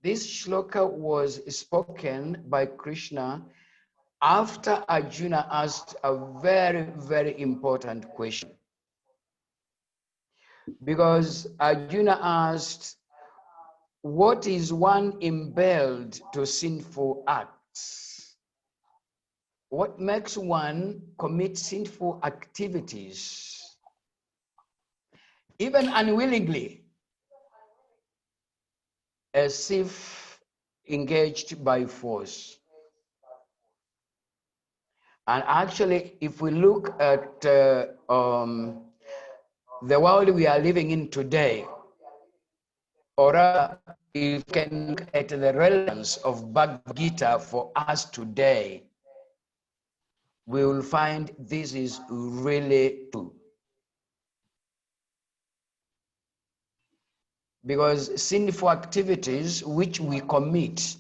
this shloka was spoken by Krishna after Arjuna asked a very, very important question. Because Arjuna asked, what is one impelled to sinful acts? What makes one commit sinful activities, even unwillingly, as if engaged by force? And actually, if we look at the world we are living in today, or rather, if we can look at the relevance of Bhagavad Gita for us today, we will find this is really true. Because sinful activities which we commit,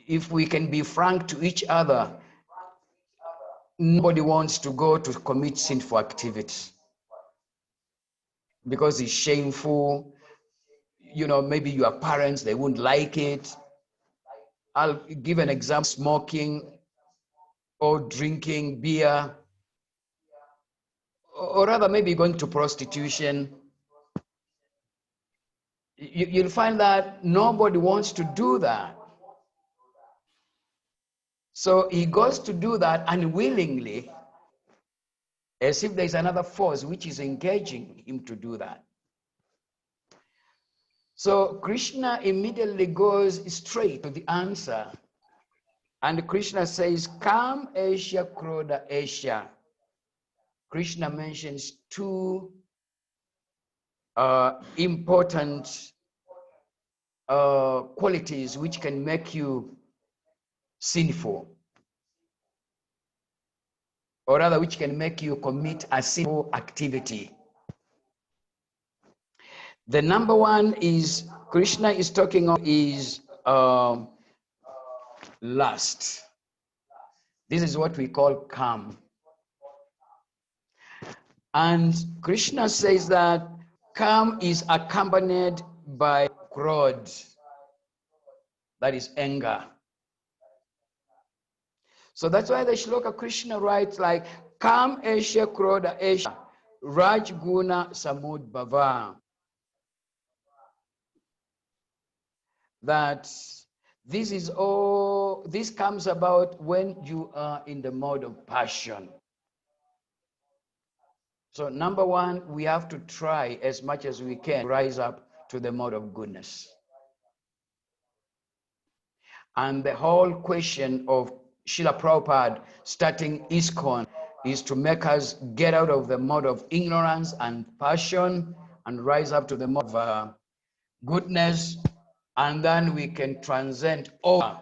if we can be frank to each other, nobody wants to go to commit sinful activities because it's shameful. You know, maybe your parents, they wouldn't like it. I'll give an example: smoking or drinking beer, or rather maybe going to prostitution. You'll find that nobody wants to do that. So he goes to do that unwillingly, as if there's another force which is engaging him to do that. So Krishna immediately goes straight to the answer. And Krishna says, Kam Esha Kroda Esha. Krishna mentions two important qualities which can make you sinful, or rather which can make you commit a sinful activity. The number one is, Krishna is talking of, is lust. This is what we call kam. And Krishna says that kam is accompanied by krodh, that is anger. So that's why the shloka Krishna writes like, Kam Esha Krodha Esha Rajguna Samudbhava. That this comes about when you are in the mode of passion. So number one, we have to try as much as we can rise up to the mode of goodness. And the whole question of Srila Prabhupada starting ISKCON is to make us get out of the mode of ignorance and passion and rise up to the mode of goodness, and then we can transcend over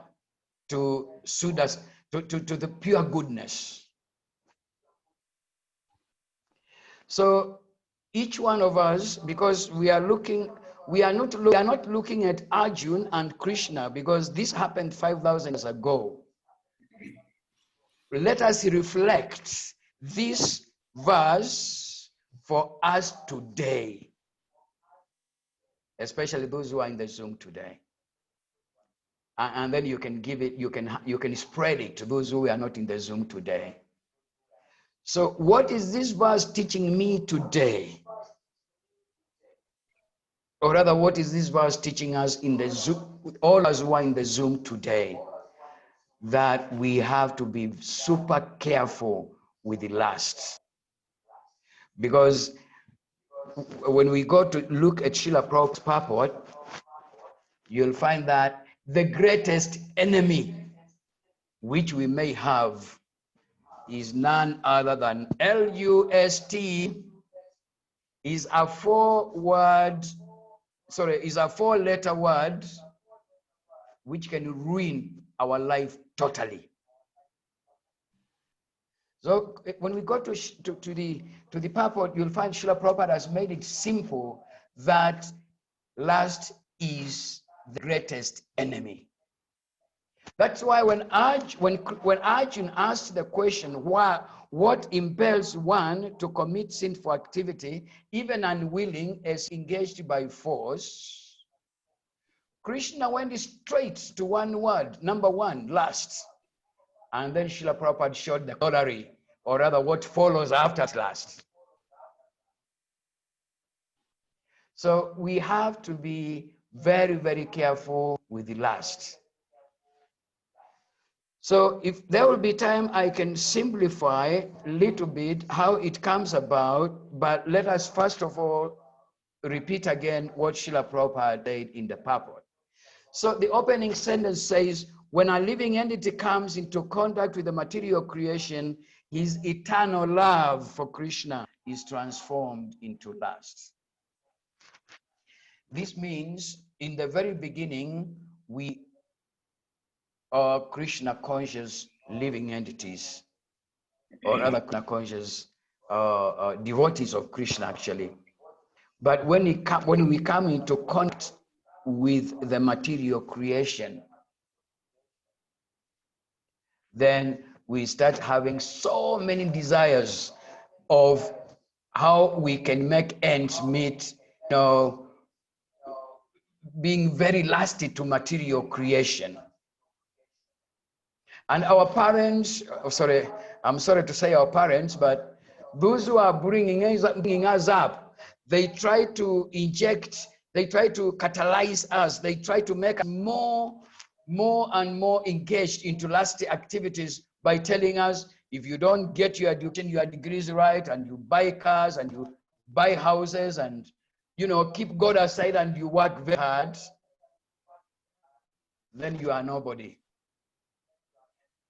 to Sudas, to the pure goodness. So each one of us, because we are not looking at Arjuna and Krishna, because this happened 5,000 years ago. Let us reflect this verse for us today, especially those who are in the Zoom today. And then you can give it, you can spread it to those who are not in the Zoom today. So what is this verse teaching me today? Or rather, what is this verse teaching us in the Zoom, all of us who are in the Zoom today? That we have to be super careful with the lust. Because when we go to look at Srila Prabhupada's purport, you'll find that the greatest enemy which we may have is none other than LUST, is a four-letter word which can ruin our life totally. So when we go to the purport, you'll find Srila Prabhupada has made it simple that lust is the greatest enemy. That's why when Arjun asked the question, what impels one to commit sinful activity, even unwilling as engaged by force, Krishna went straight to one word, number one, lust. And then Srila Prabhupada showed the corollary, or rather what follows after lust. So we have to be very, very careful with the lust. So if there will be time, I can simplify a little bit how it comes about, but let us first of all repeat again what Srila Prabhupada said in the purport. So the opening sentence says, when a living entity comes into contact with the material creation, his eternal love for Krishna is transformed into lust. This means in the very beginning, we are Krishna conscious living entities, or other Krishna conscious devotees of Krishna actually. But when we come into contact with the material creation, then we start having so many desires of how we can make ends meet, being very lusty to material creation. And our parents, I'm sorry to say our parents, but those who are bringing us up, they try to inject, they try to catalyze us, they try to make us more and more engaged into lusty activities by telling us, if you don't get your degrees right, and you buy cars and you buy houses and keep God aside and you work very hard, then you are nobody.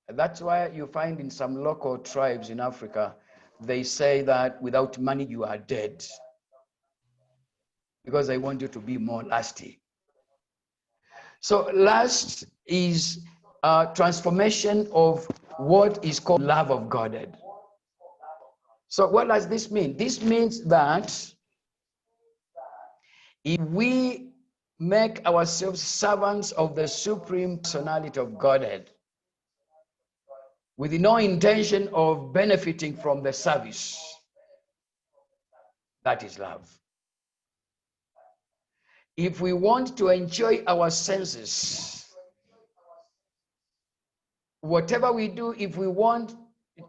That's why you find in some local tribes in Africa, they say that without money you are dead, because they want you to be more lusty. So lust is a transformation of what is called love of Godhead. So what does this mean? This means that if we make ourselves servants of the Supreme Personality of Godhead, with no intention of benefiting from the service, that is love. If we want to enjoy our senses, whatever we do, if we want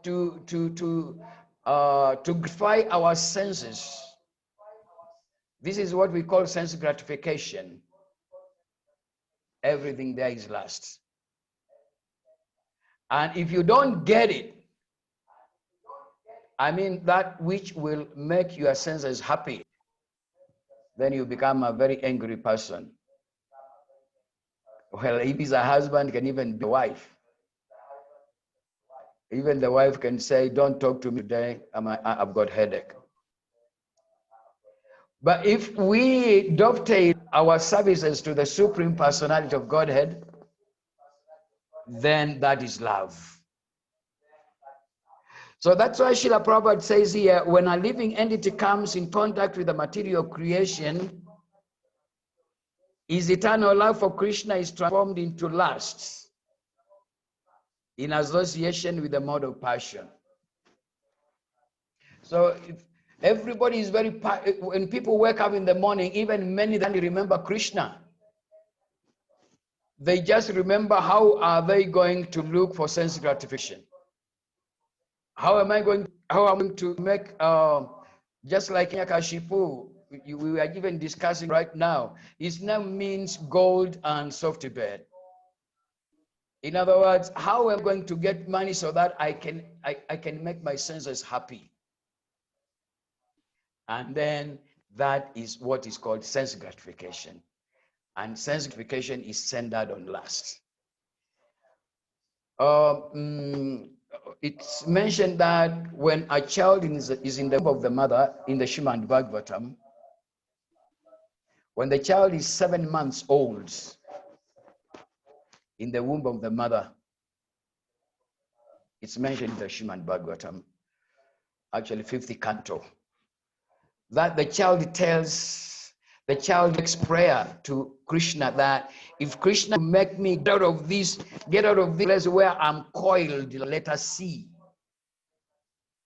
to gratify our senses, this is what we call sense gratification. Everything there is lust. And if you don't get it, I mean that which will make your senses happy, then you become a very angry person. Well, if he's a husband, can even be a wife. Even the wife can say, don't talk to me today, I've got headache. But if we dovetail our services to the Supreme Personality of Godhead, then that is love. So that's why Srila Prabhupada says here, when a living entity comes in contact with the material creation, his eternal love for Krishna is transformed into lust in association with the mode of passion. So if everybody is when people wake up in the morning, even many that remember Krishna, they just remember how are they going to look for sense gratification. How am I going to make, just like Yakashipu, we were even discussing right now, his name means gold and soft bed. In other words, how am I going to get money so that I can make my senses happy? And then that is what is called sense gratification. And sense gratification is centered on lust. It's mentioned that when a child is in the womb of the mother, in the Srimad Bhagavatam, when the child is 7 months old in the womb of the mother, it's mentioned in the Srimad Bhagavatam, actually 50th canto, that the child the child makes prayer to Krishna that if Krishna make me get out of this place where I'm coiled, let us see,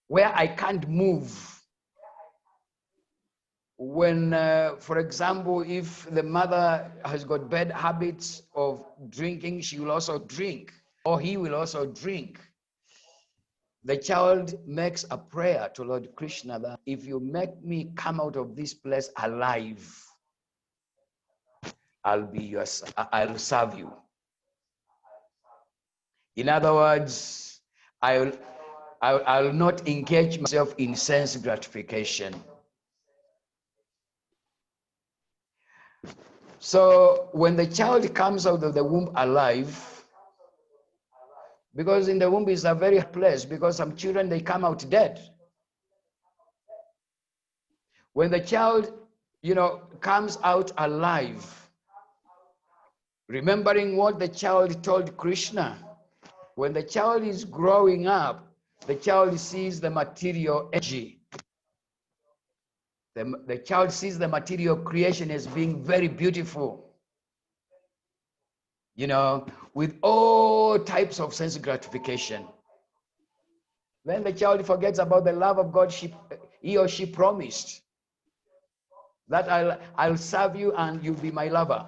where I can't move. When, for example, if the mother has got bad habits of drinking, she will also drink, or he will also drink. The child makes a prayer to Lord Krishna that if you make me come out of this place alive, I'll serve you. In other words, I'll not engage myself in sense gratification. So when the child comes out of the womb alive, because in the womb is a very hard place, because some children, they come out dead. When the child, comes out alive, remembering what the child told Krishna, when the child is growing up, the child sees the material energy. The child sees the material creation as being very beautiful, with all types of sense gratification. Then the child forgets about the love of God he or she promised, that I'll serve you and you'll be my lover.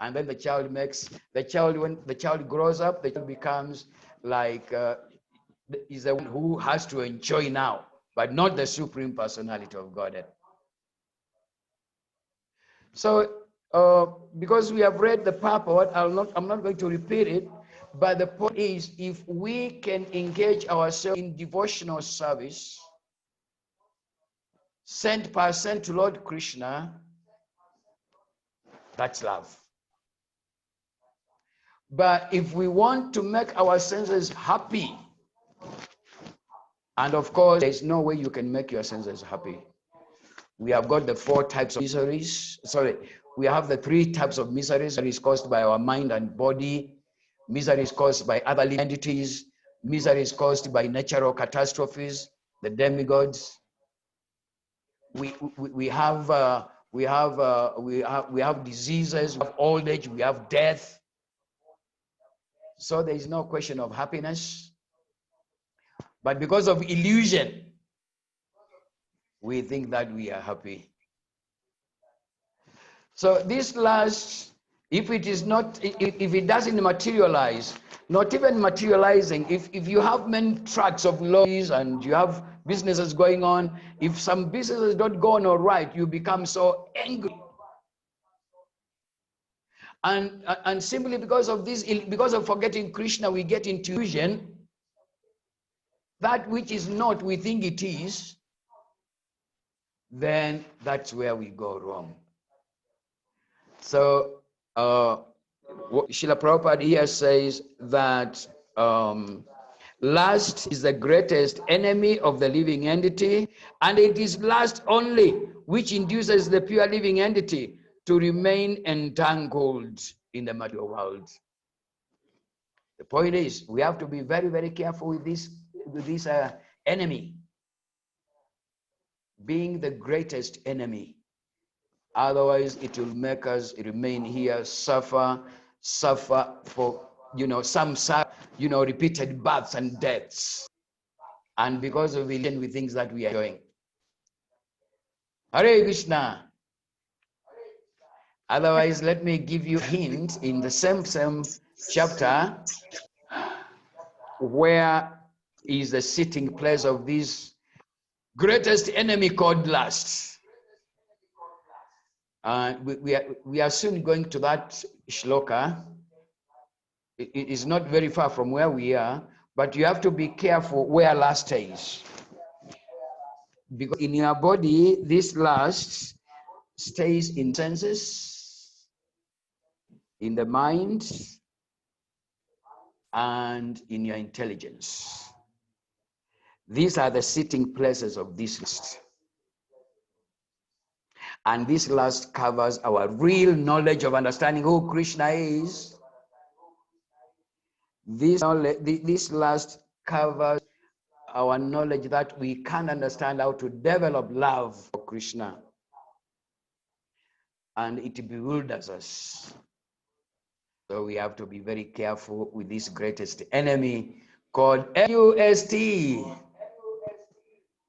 And then when the child grows up, the child becomes like, is the one who has to enjoy now, but not the supreme personality of Godhead. So, because we have read the purport, I'm not going to repeat it, but the point is, if we can engage ourselves in devotional service, 100% to Lord Krishna, that's love. But if we want to make our senses happy, and of course, there's no way you can make your senses happy. We have got the 4 types of miseries. We have the 3 types of miseries that is caused by our mind and body. Misery is caused by other living entities. Misery is caused by natural catastrophes, the demigods. We have diseases, we have old age, we have death. So there is no question of happiness. But because of illusion, we think that we are happy. So this last, if it doesn't materialize, not even materializing, if you have many tracts of lorries and you have businesses going on, if some businesses don't go on all right, you become so angry. And simply because of this, because of forgetting Krishna, we get into illusion. That which is not, we think it is, then that's where we go wrong. So Srila Prabhupada here says that lust is the greatest enemy of the living entity, and it is lust only which induces the pure living entity to remain entangled in the material world. The point is, we have to be very, very careful with this enemy being the greatest enemy. Otherwise, it will make us remain here, suffer for, repeated births and deaths. And because of illusion, we think that we are doing. Hare Krishna. Otherwise, let me give you a hint in the same chapter, where is the sitting place of this greatest enemy called lust. We are soon going to that shloka. It is not very far from where we are, but you have to be careful where lust is. Because in your body, this lust stays in senses, in the mind, and in your intelligence. These are the sitting places of this lust. And this lust covers our real knowledge of understanding who Krishna is. This lust covers our knowledge that we can't understand how to develop love for Krishna. and it bewilders us. So we have to be very careful with this greatest enemy called LUST.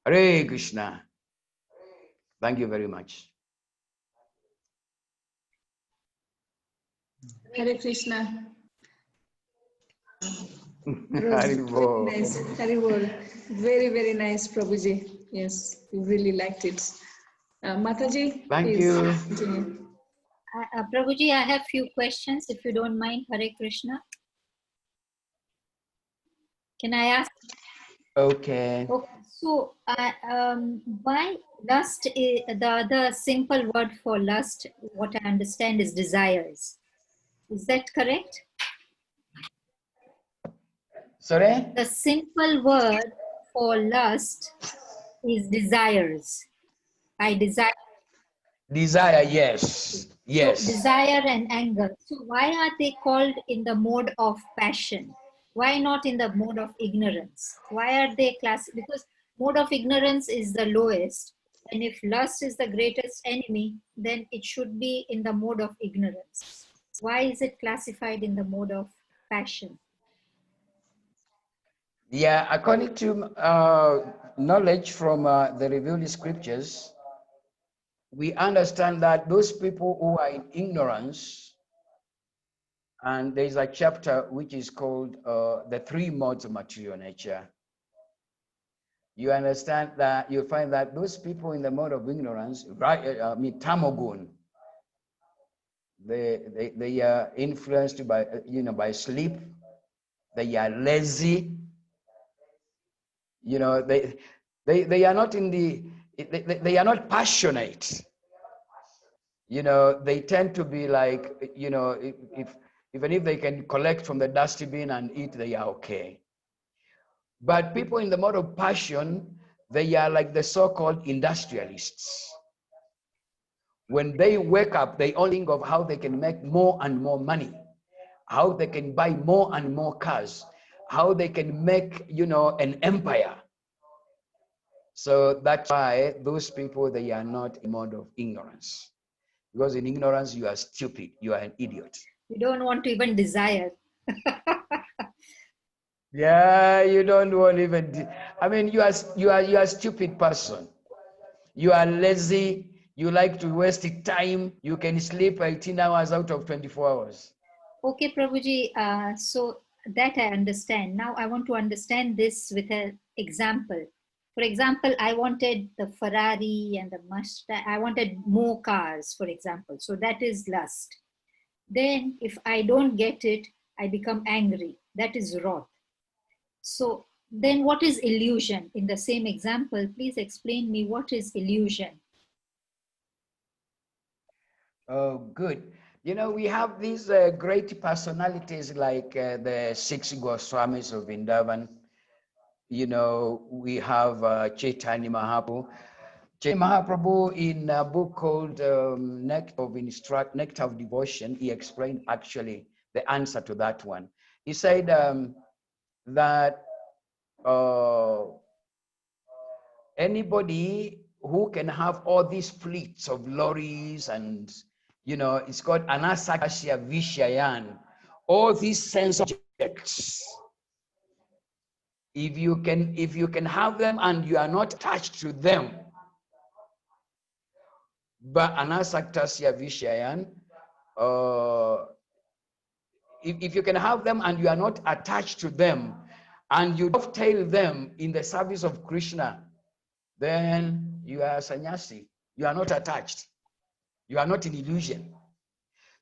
Hare Krishna. Thank you very much. Hare Krishna. Very Haribol. nice. Haribol. Very, very nice, Prabhuji. Yes, we really liked it. Mataji, Thank please you. continue. Prabhuji, I have few questions, if you don't mind. Hare Krishna. Can I ask? Okay. Okay. So, why lust? The simple word for lust, what I understand, is desires. Is that correct? Sorry? The simple word for lust is desires. I desire. Desire, yes. So Yes. desire and anger. So why are they called in the mode of passion? Why not in the mode of ignorance? Why are they class? Because mode of ignorance is the lowest. And if lust is the greatest enemy, then it should be in the mode of ignorance. Why is it classified in the mode of passion? Yeah, according to knowledge from the revealed scriptures, we understand that those people who are in ignorance, and there's a chapter which is called the three modes of material nature. You understand that you find that those people in the mode of ignorance, right? Tamogun, they are influenced by by sleep. They are lazy. They are not in the they are not passionate. They tend to be like, if even if they can collect from the dusty bin and eat, they are okay. But people in the mode of passion, they are like the so-called industrialists. When they wake up, they only think of how they can make more and more money, how they can buy more and more cars, how they can make, an empire. So that's why those people, they are not in mode of ignorance. Because in ignorance, you are stupid, you are an idiot. You don't want to even desire. Yeah, you don't want even. I mean, you are a stupid person. You are lazy. You like to waste time. You can sleep 18 hours out of 24 hours. Okay, Prabhuji, so that I understand. Now I want to understand this with an example. For example, I wanted the Ferrari and the Mustang. I wanted more cars, for example. So that is lust. Then if I don't get it, I become angry. That is wrath. So then what is illusion? In the same example, please explain me what is illusion. Oh, good. We have these great personalities like the six Goswamis of Vrindavan. We have Chaitanya Mahaprabhu. Chaitanya Mahaprabhu, in a book called Nectar of Devotion, he explained actually the answer to that one. He said that anybody who can have all these fleets of lorries and it's called Anasakasya Vishayan, all these sense objects, if you can have them and you are not attached to them, but Anasaktasya Vishayan, if you can have them and you are not attached to them and you dovetail them in the service of Krishna, then you are a sannyasi. You are not attached. You are not in illusion.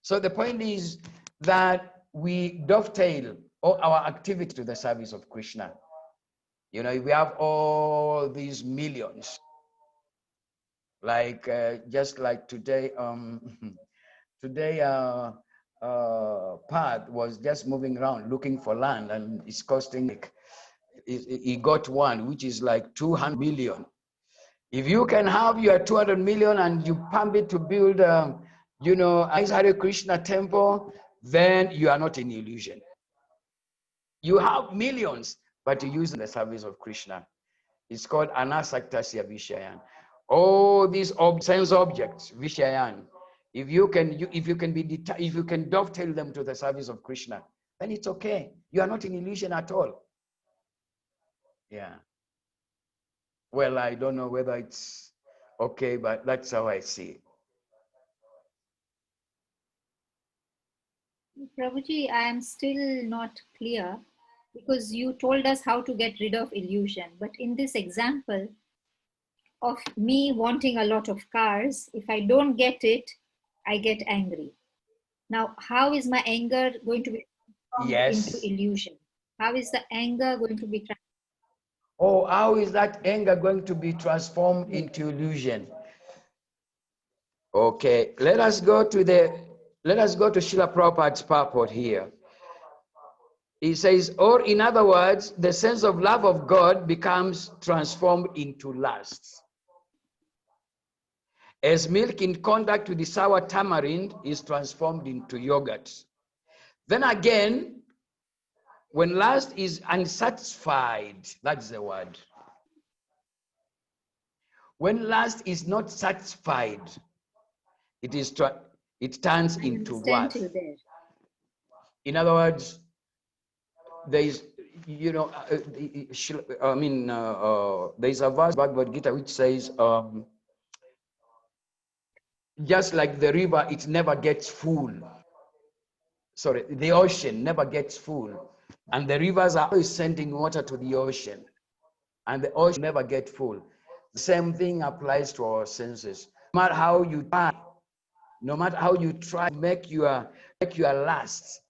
So the point is that we dovetail all our activity to the service of Krishna. If we have all these millions, like just like today, today Path was just moving around looking for land, and it's costing like, he got one which is like 200 million. If you can have your 200 million and you pump it to build, a nice Hare Krishna temple, then you are not in illusion. You have millions, but you use in the service of Krishna. It's called Anasaktasya Vishayan. All these sense objects, Vishayan, If you can, if you can dovetail them to the service of Krishna, then it's okay. You are not in illusion at all. Yeah. Well, I don't know whether it's okay, but that's how I see it. Prabhuji, I am still not clear because you told us how to get rid of illusion. But in this example of me wanting a lot of cars, if I don't get it, I get angry. Now, how is my anger going to be transformed into Yes. illusion? How is the anger going to be transformed? Oh, how is that anger going to be transformed into illusion? Okay, let us go to Srila Prabhupada's purport here. He says, or in other words, the sense of love of God becomes transformed into lust. As milk in contact with the sour tamarind is transformed into yogurt. Then again, when lust is unsatisfied, that's the word. When lust is not satisfied, it turns I into understand wrath. till there. In other words, there is, there is a verse Bhagavad Gita which says, just like the river, it never gets full. Sorry, the ocean never gets full, and the rivers are always sending water to the ocean, and the ocean never gets full. The same thing applies to our senses. No matter how you try, no matter how you try to make your lust,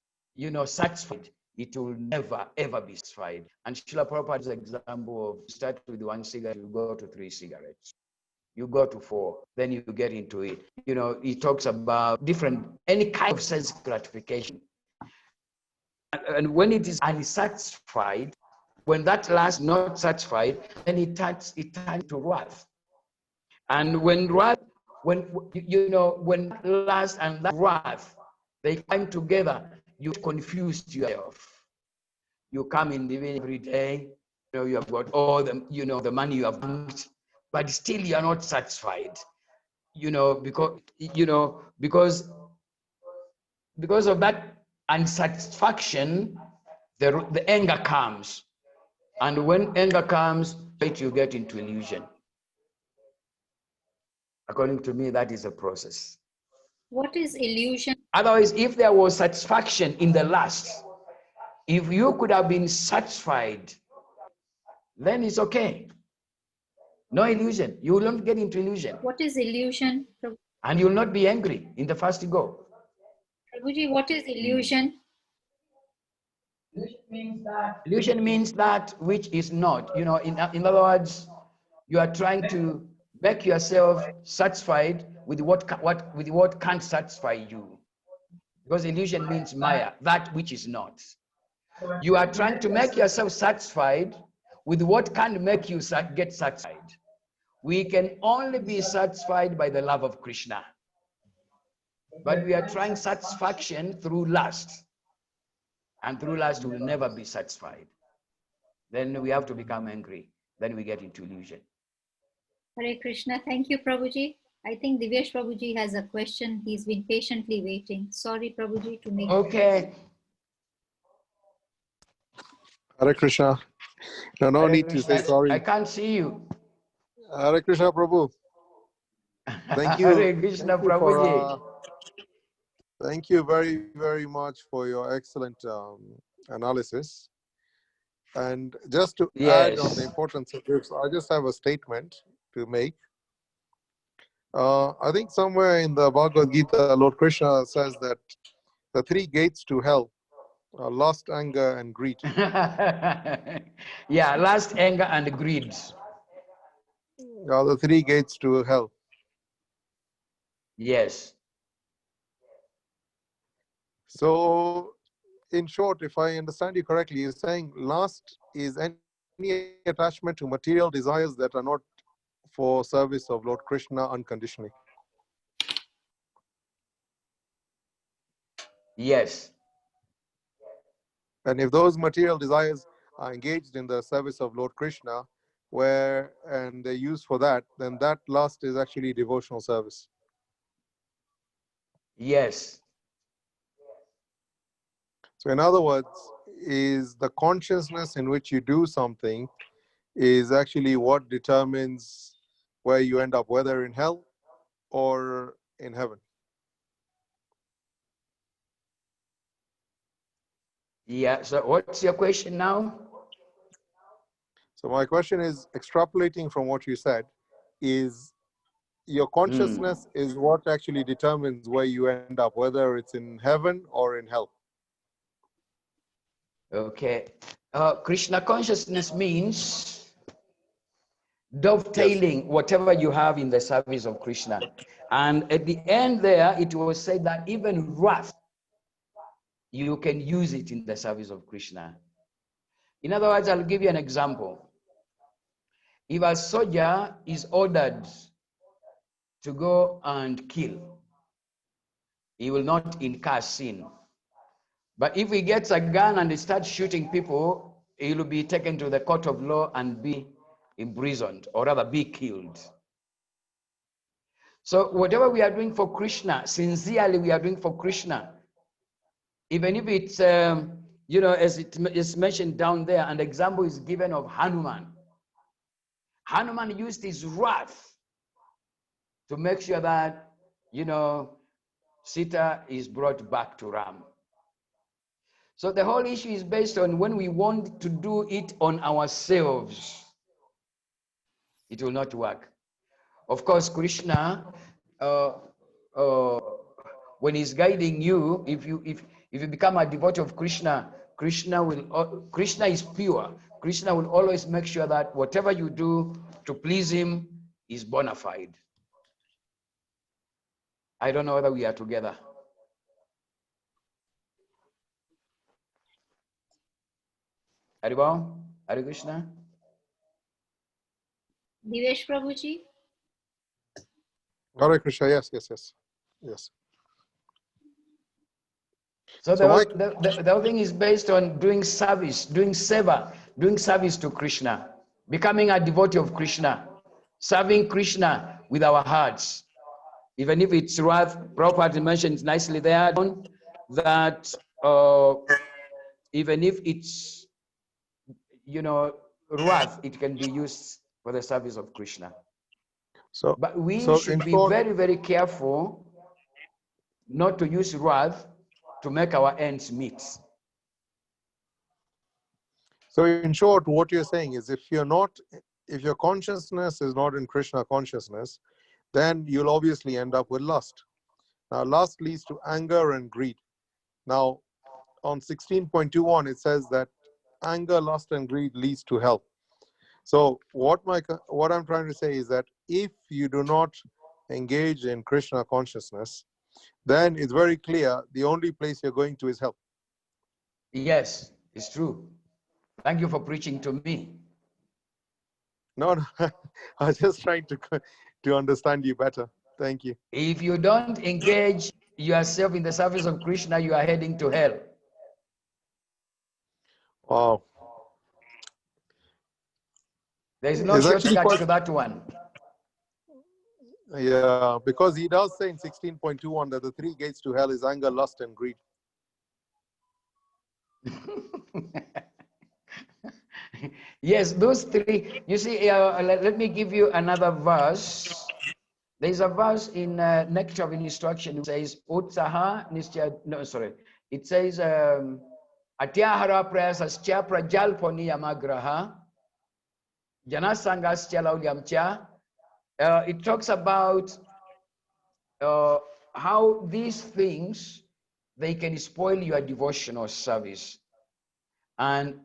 satisfied, it will never ever be satisfied. And Srila Prabhupada's example of start with one cigarette, you go to 3 cigarettes, you go to 4, then you get into it. He talks about different, any kind of sense gratification. And when it is unsatisfied, when that last not satisfied, then it turns to wrath. And when wrath, when lust and that wrath, they come together, you confuse yourself. You come in the evening every day, you have got all the money you have banked, but still you are not satisfied. Because of that unsatisfaction, the anger comes. And when anger comes, you get into illusion. According to me, that is a process. What is illusion? Otherwise, if there was satisfaction in the last, if you could have been satisfied, then it's okay. No illusion. You will not get into illusion. What is illusion? And you will not be angry in the first go. Prabhuji, what is illusion? Illusion means that which is not. In other words, you are trying to make yourself satisfied with what can't satisfy you. Because illusion means maya, that which is not. You are trying to make yourself satisfied with what can make you get satisfied. We can only be satisfied by the love of Krishna. But we are trying satisfaction through lust. And through lust, we will never be satisfied. Then we have to become angry. Then we get into illusion. Hare Krishna. Thank you, Prabhuji. I think Divyesh Prabhuji has a question. He's been patiently waiting. Sorry, Prabhuji, to make. Okay. Hare Krishna. No Hare need to Krishna. say sorry. I can't see you. Hare Krishna, Prabhu. Thank you. Hare Krishna, Prabhuji. Thank you very, very much for your excellent analysis. And just to add on the importance of this, I just have a statement to make. I think somewhere in the Bhagavad Gita, Lord Krishna says that the 3 gates to hell are lust, anger, and greed. Yeah, lust, anger, and greed. Are the 3 gates to hell. Yes. So, in short, if I understand you correctly, you're saying lust is any attachment to material desires that are not for service of Lord Krishna unconditionally. Yes. And if those material desires are engaged in the service of Lord Krishna, and they're used for that, then that lust is actually devotional service. Yes. So in other words, is the consciousness in which you do something is actually what determines where you end up, whether in hell or in heaven. Yeah. So what's your question now? So my question is, extrapolating from what you said, is your consciousness is what actually determines where you end up, whether it's in heaven or in hell. Okay. Krishna consciousness means Yes. dovetailing whatever you have in the service of Krishna. And at the end there, it was said that even wrath, you can use it in the service of Krishna. In other words, I'll give you an example. If a soldier is ordered to go and kill, he will not incur sin. But if he gets a gun and he starts shooting people, he will be taken to the court of law and be imprisoned, or rather be killed. So whatever we are doing for Krishna, sincerely we are doing for Krishna, even if it's, as it is mentioned down there, an example is given of Hanuman. Hanuman used his wrath to make sure that, Sita is brought back to Ram. So the whole issue is based on when we want to do it on ourselves, it will not work. Of course, Krishna, uh, uh, when he's guiding you, if you become a devotee of Krishna, Krishna is pure. Krishna will always make sure that whatever you do to please him is bona fide. I don't know whether we are together. Haribol? Hare Krishna? Divesh Prabhuji? Hare Krishna, yes. So So the whole thing is based on doing service, doing seva, doing service to Krishna, becoming a devotee of Krishna, serving Krishna with our hearts. Even if it's wrath, Prabhupada mentions nicely there that even if it's, wrath, it can be used for the service of Krishna. So, But we so should in be short, very, very careful not to use wrath to make our ends meet. so in short, what you're saying is, if your consciousness is not in Krishna consciousness, then you'll obviously end up with lust. Now, lust leads to anger and greed. Now, on 16.21, it says that anger, lust, and greed leads to hell. So what I'm trying to say is that if you do not engage in Krishna consciousness, then it's very clear the only place you're going to is hell. Yes, it's true. Thank you for preaching to me. No, I was just trying to understand you better. Thank you. If you don't engage yourself in the service of Krishna, you are heading to hell. Wow. There is no It's actually shortcut quite, to that one. yeah, because he does say in 16.21 that the three gates to hell is anger, lust, and greed. Yes, those three. You see, let me give you another verse. There is a verse in Nectar of Instruction. It says, Utsaha Nishya, no, sorry. It says, Atyahara prayasascha prajalponi yamagraha janasangascha laulyamcha. It talks about how these things, they can spoil your devotional service. And,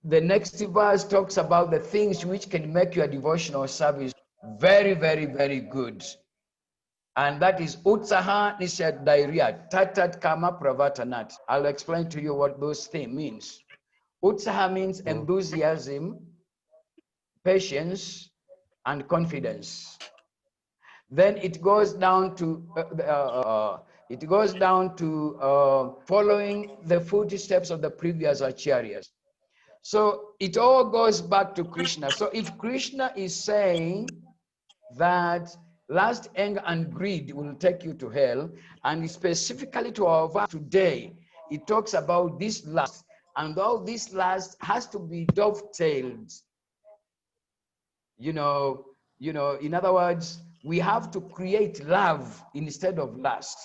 the next verse talks about the things which can make your devotional service very, very, very good. And that is Utsaha Nisha Dairia, Tatat Kama Pravatanat. I'll explain to you what those things means. Utsaha means enthusiasm, patience, and confidence. Then it goes down to following the footsteps of the previous acharyas. So it all goes back to Krishna. So if Krishna is saying that Lust, anger, and greed will take you to hell. And specifically to our verse today, it talks about this lust. And all this lust has to be dovetailed. In other words, we have to create love instead of lust.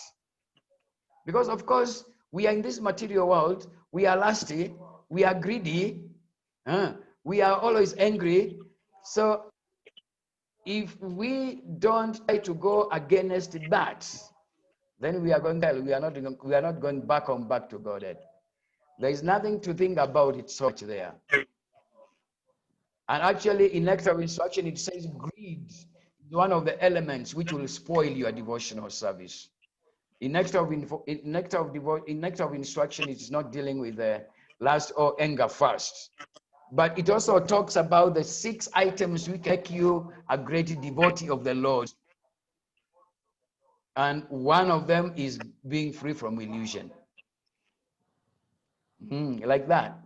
Because, of course, we are in this material world. We are lusty. We are greedy. We are always angry. So if we don't try to go against that, then we are going to hell. We are not going back to Godhead. There is nothing to think about it so much there. And actually, in Nectar of Instruction, it says greed is one of the elements which will spoil your devotional service. In Nectar of Instruction, it's not dealing with the lust or anger first. But it also talks about the 6 items which make you a great devotee of the Lord. And one of them is being free from illusion. Like that.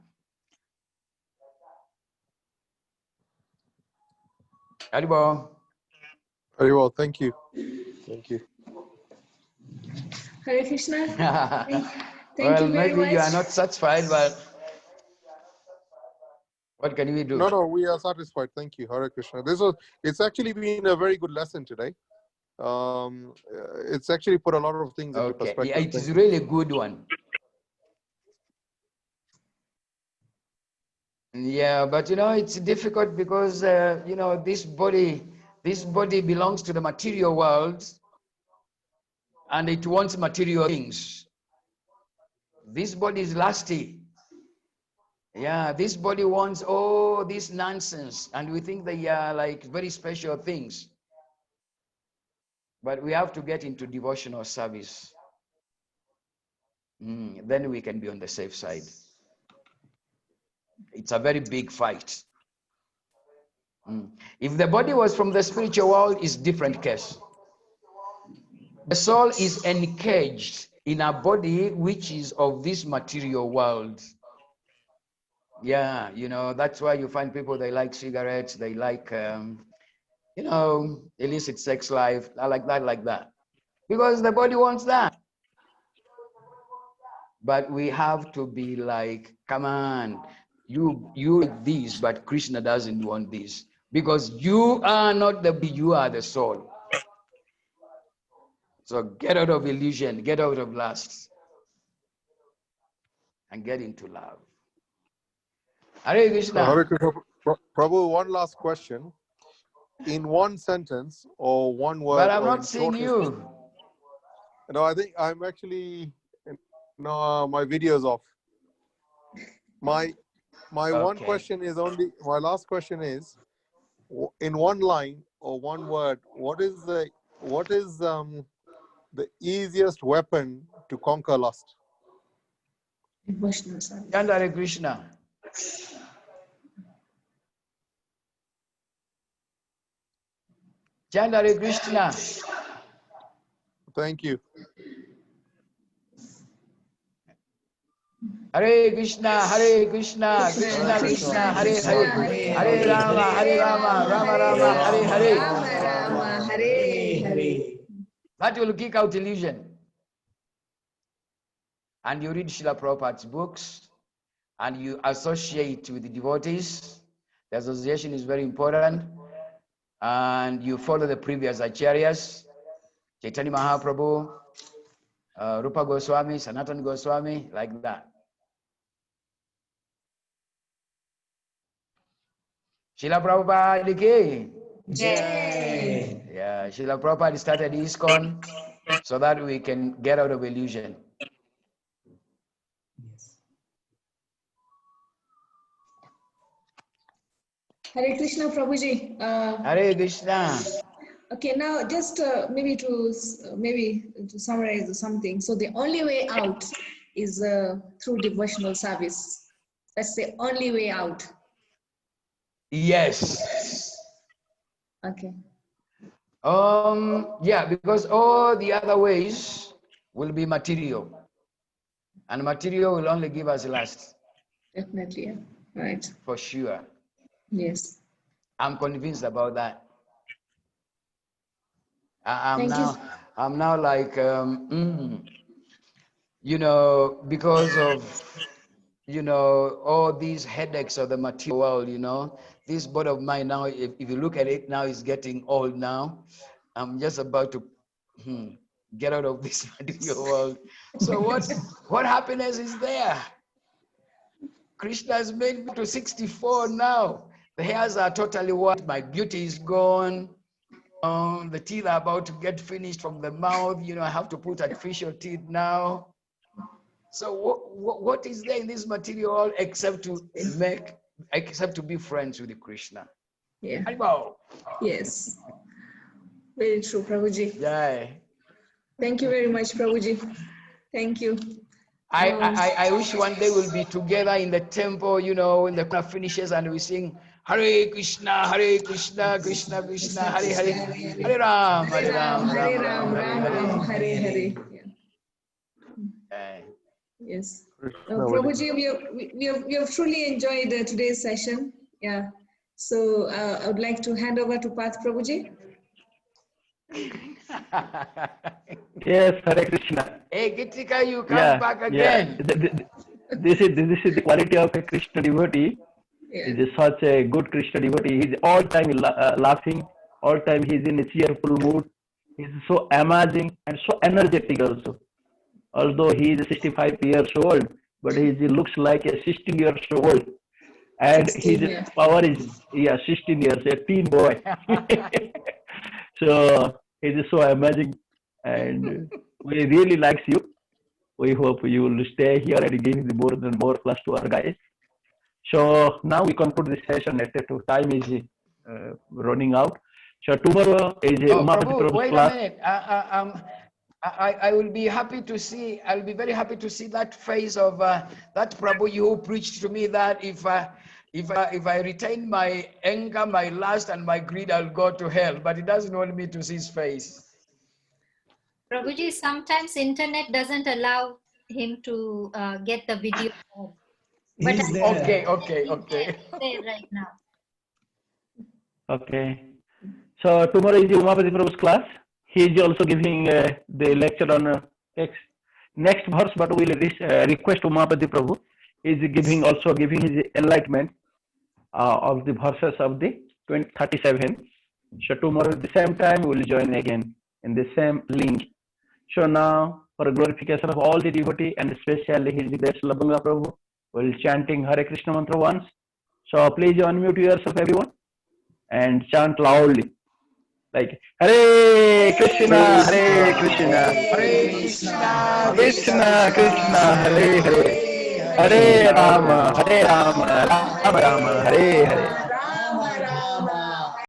Haribo. Very well, thank you. Thank you. Hare Krishna. Thank Well, you very maybe much. you are not satisfied, but what can we do? No, we are satisfied. Thank you, Hare Krishna. It's actually been a very good lesson today. It's actually put a lot of things into perspective. Yeah, it is really a good one. Yeah, but it's difficult because this body belongs to the material world, and it wants material things. This body is lusty. Yeah, this body wants all this nonsense, and we think they are like very special things. But we have to get into devotional service. Then we can be on the safe side. It's a very big fight. If the body was from the spiritual world, it's different case. The soul is encaged in a body which is of this material world. Yeah, that's why you find people, they like cigarettes, they like, illicit sex life, like that. Because the body wants that. But we have to be like, come on, you like this, but Krishna doesn't want this. Because you are not the body, you are the soul. So get out of illusion, get out of lust, and get into love. Hare Krishna. Hare Krishna. Prabhu, one last question. In one sentence or one word, But I'm or not in seeing short, you. No, I think I'm actually, my video is off. My one question is only, my last question is, in one line or one word, what is the easiest weapon to conquer lust? Devotional service. Hare Krishna. Hare Krishna. Thank you. Hare Krishna, Hare Krishna, Krishna Krishna, Hare Hare, Hare Rama, Rama Rama, Hare Hare. Rama, Hare Hare. That will kick out illusion. And you read Srila Prabhupada's books, and you associate with the devotees. The association is very important. And you follow the previous acharyas, Chaitanya Mahaprabhu, Rupa Goswami, Sanatana Goswami, like that. Srila Prabhupada ki. Yeah, Srila Prabhupada started ISKCON so that we can get out of illusion. Hare Krishna, Prabhuji. Hare Krishna. Okay, now just maybe to summarize something. So the only way out is through devotional service. That's the only way out. Yes. Okay. Yeah, because all the other ways will be material, and material will only give us lust. Definitely, yeah. Right. For sure. Yes. I'm convinced about that. I'm now like, because of, all these headaches of the material world, this body of mine now, if you look at it now, is getting old now. I'm just about to get out of this material world. So what happiness is there? Krishna has made me to 64 now. The hairs are totally white. My beauty is gone. The teeth are about to get finished from the mouth. I have to put artificial teeth now. So what is there in this material world except to be friends with Krishna? Yeah. Haribol. Yes. Very true, Prabhuji. Yeah. Thank you very much, Prabhuji. Thank you. I wish one day we'll be together in the temple, when the choir finishes and we sing Hare Krishna, Krishna Krishna, Hare Hare, Hare Ram, Hare Ram, Hare Ram, Ram Ram, Hare Hare. Yes. Prabhuji, we have truly enjoyed today's session. Yeah. So I would like to hand over to Path Prabhuji. Yes, Hare Krishna. Hey, Gitika, you come back again. Yeah. This is the quality of a Krishna devotee. Yeah. He is such a good Krishna devotee. He's all time laughing, all time he's in a cheerful mood. He's so amazing and so energetic also. Although he is 65 years old, but he looks like a 16 years old. And 16, his power is 16 years, a teen boy. So it is so amazing, and we really likes you. We hope you will stay here and give more and more class to our guys. So now we conclude this session. Time is running out. So tomorrow is Prabhu, class. A minute. I will be happy to see. I'll be very happy to see that face of that Prabhu you preached to me that if I retain my anger, my lust, and my greed, I'll go to hell. But he doesn't want me to see his face. Prabhuji, sometimes internet doesn't allow him to get the video. But okay. There right now. Okay. So tomorrow is Umapati Prabhu's class. He is also giving the lecture on next verse, but we will request Umapati Prabhu. He is also giving his enlightenment of the verses of the 37. So tomorrow at the same time we will join again in the same link. So now for glorification of all the devotees and especially his grace Lavanga Prabhu, we will chanting Hare Krishna mantra once. So please unmute yourself everyone and chant loudly. Like Hare Krishna, Hare Krishna, Hare Krishna, Krishna Krishna, Hare Hare, Hare Rama, Rama Rama, Hare Hare.